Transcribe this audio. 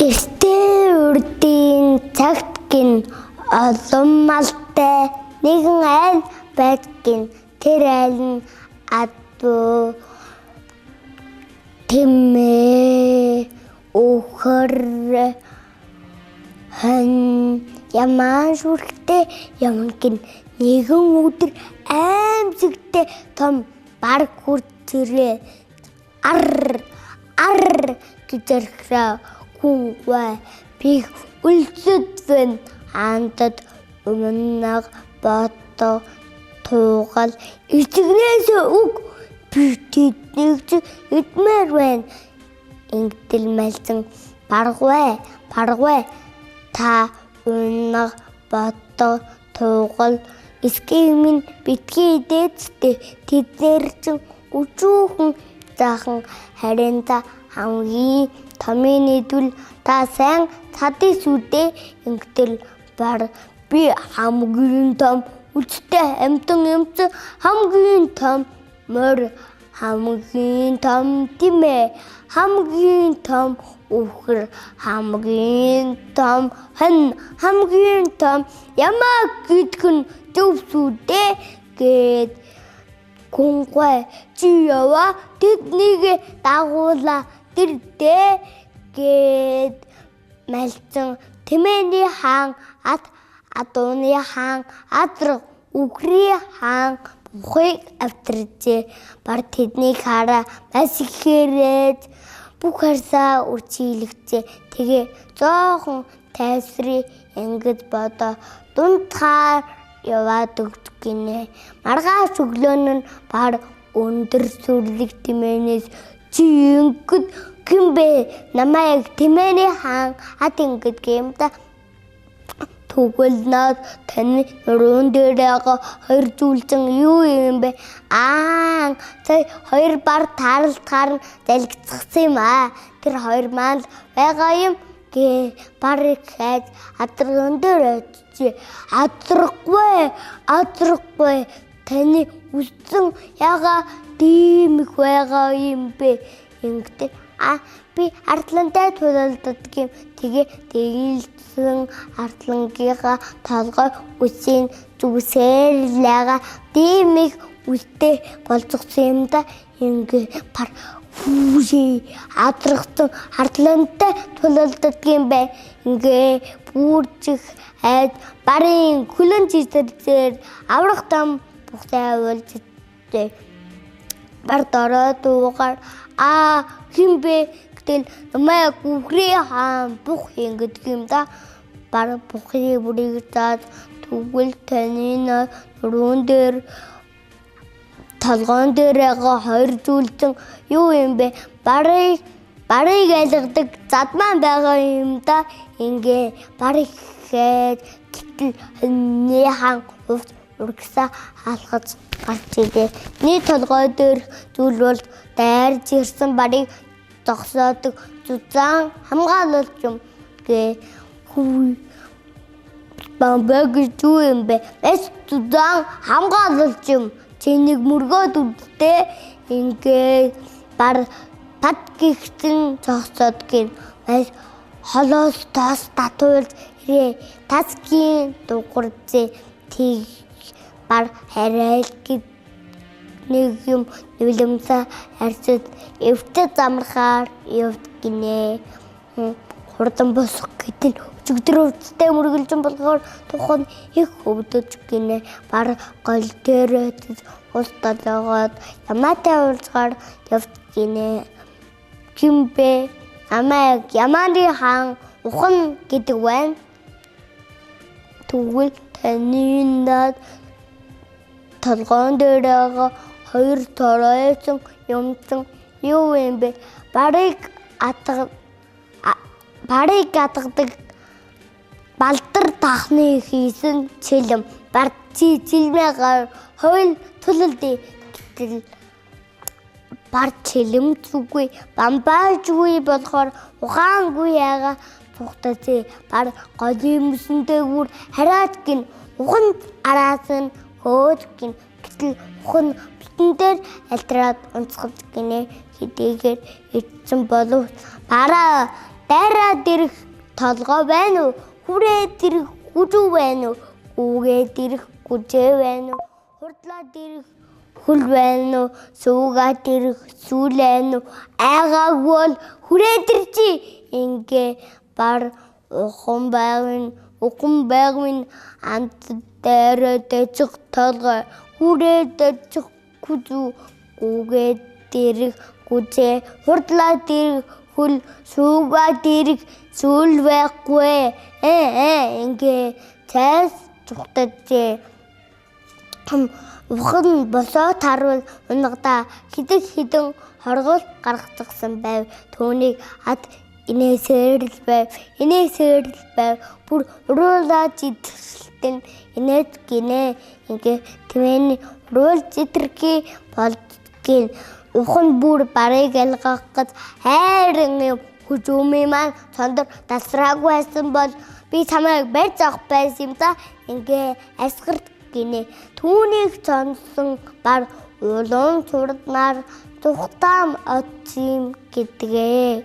Эртээ урдын цагт гин олон малтай нэгэн айл байж гин тэр айл нь адуу тэмээ өхөр хан яман шүрхтэй яман гин нэгэн өдөр аимшигтэй том баг хүртэрээ ар гэж ярихраа хүнгүй би үлцэдвэн андад өмнөг бото тугал эцэгнээс үг би тэднийг эдмээр байна ингэдэл мэлзэн паргвэ та өмнөг бото тугал эскемин битгий дээдтэй тэднэр чин өчүүхэн захан харин та хамгийн томын идвэл та сайн цадын сүдээ ингэтэл бар би хамгийн том үстэй амтан эмц хамгийн том мөр хамгийн том тимээ хамгийн том өхөр хамгийн том хан хамгийн том ямаа гэдгэн зөвсүдээ гээд гунгай чи ява тэднийг дагуула тэрдээ гээд мэлцэн тэмээний хаан адууны хаан адраг үхрийн хаан бухыг авчирчээ бар тэднийг хараа бас ихээрээд бүх харсаа үрчилэгчээ тэгээ зоохон тайвсрий ингэж бодоо дундхаар яваад өгдөг гинэ маргааш өглөөн нь бар өндөр сүрлэг тэмээнээс чи ингэд гэмбэ намайг тэмээний хаан ингэж гэмдэ Түгэл над таны нуруунд дээрээ хоёр зүйлсэн юу юм бэ? Сая хоёр бар тааралтгаар залгицсан юм аа. Тэр хоёр маань байгаа юм гээ барыг хайж адраган дээр очиж адрахгүй таны үссэн яга тийм их байгаа юм бэ? Ингэдэг би ардлантай тулалддаг юм. Тэгээ дэглэлсэн ардлангийнхаа толгой үсийн зүсээр лага тийм их үстэй болцгосон юм да. Ингээ пар хүүшээ адрахсан ардлантай тулалддаг юм бай. Ингээ бүрчих айд барын хүлэн чижтэр аврах там бухтай уулзтэй. Бар дорой дуугаар химбэ гэтэл намайг үхрийн хаан бух ингэдэг юм да. Бар бухыг бүрийг заад түгэл таны нуруунд дээр толгоон дээрээ хоёр зүйлсэн юу юм бэ? Барыг айлгадаг задман байгаа юм да. Ингээ барыг хэд гэтэл ханы хаан урагсаа хаалгаж гарч игээ. Нийт толгой дээр зүйл бол дайрж ирсэн барыг зогсоодог зузаан хамгаалуулж юм гээ. Бамбэг юу юм бэ? Эс зузаан хамгаалуулж юм. Чинийг мөргөөд үдтэй ингээ бар пад гихтэн зогсоод гин. Холоос тас татуулж ирээ. Таскийн дугуйцээ тийг бар харайл гэд нэг юм нүлэмсэ харьцад эвтэ замрахаар явд гинэ. Хурдан босох гэтэл өчигдөр өвдөлтөй мөргөлжин болохоор тухайн их өвдөж гинэ. Бар гол дээр устдаад яваад ямаатай уулзгаар явд гинэ. Гимбэ намайг ямааны хаан ухан гэдэг байна. Түгэл таны над толгоон дээрээ хоёр торойсон юмсан юу юм бэ? Барыг атгадаг балдар тахны хийсэн чилэм бар чи чилмэгаар хойл тулалдээ гэтэл бар чилэм зүгүй бамбаажгүй болохоор ухаангүй яага тухтац бар голын мөсөндөө бүр хараад гин ухан араас нь хөөд гин гэтэл ухан битэн дээр алтраад онцгож гинэ хэдийгээр ичсэн болов бараа Дайраад ирэх толгой байна уу? Хүрээд ирэх хүзүү байна уу? Гүүгээд ирэх гүзээ байна уу? Хурдлаад ирэх хөл байна уу? Суугаад ирэх сүүл байна уу? Айгаагүй бол хүрээд ирчи. Ингээ бар ухаан байгын амт дайраад дэжих толгой. Хүрээд дэжих хүзүү. Гүүгээд ирэх гүзээ. Хурдлаад ирэх хөл суугаад ирэх сүүл байхгүй. Ингээ цаас зүгтжээ. Ухаан босоод харвал унгадаа хідэн хоргол гаргацсан байв. Түүнийг ад инээсээр л байв. Бүр уруулаад зитгэлтэн инээд гинэ. Ингээ тэмээний уруул зитрхи болдгийн. Ухаан бүр барыг ялгах гэж хайрын хүзүүмийн маань сондөр тасраагүй байсан бол би чамайг барьж авах байсан юм да. Ингээ асгарт гинэ. Түүнийг сонсон бар улуун цурднаар тухтаам оцим гэдгээ.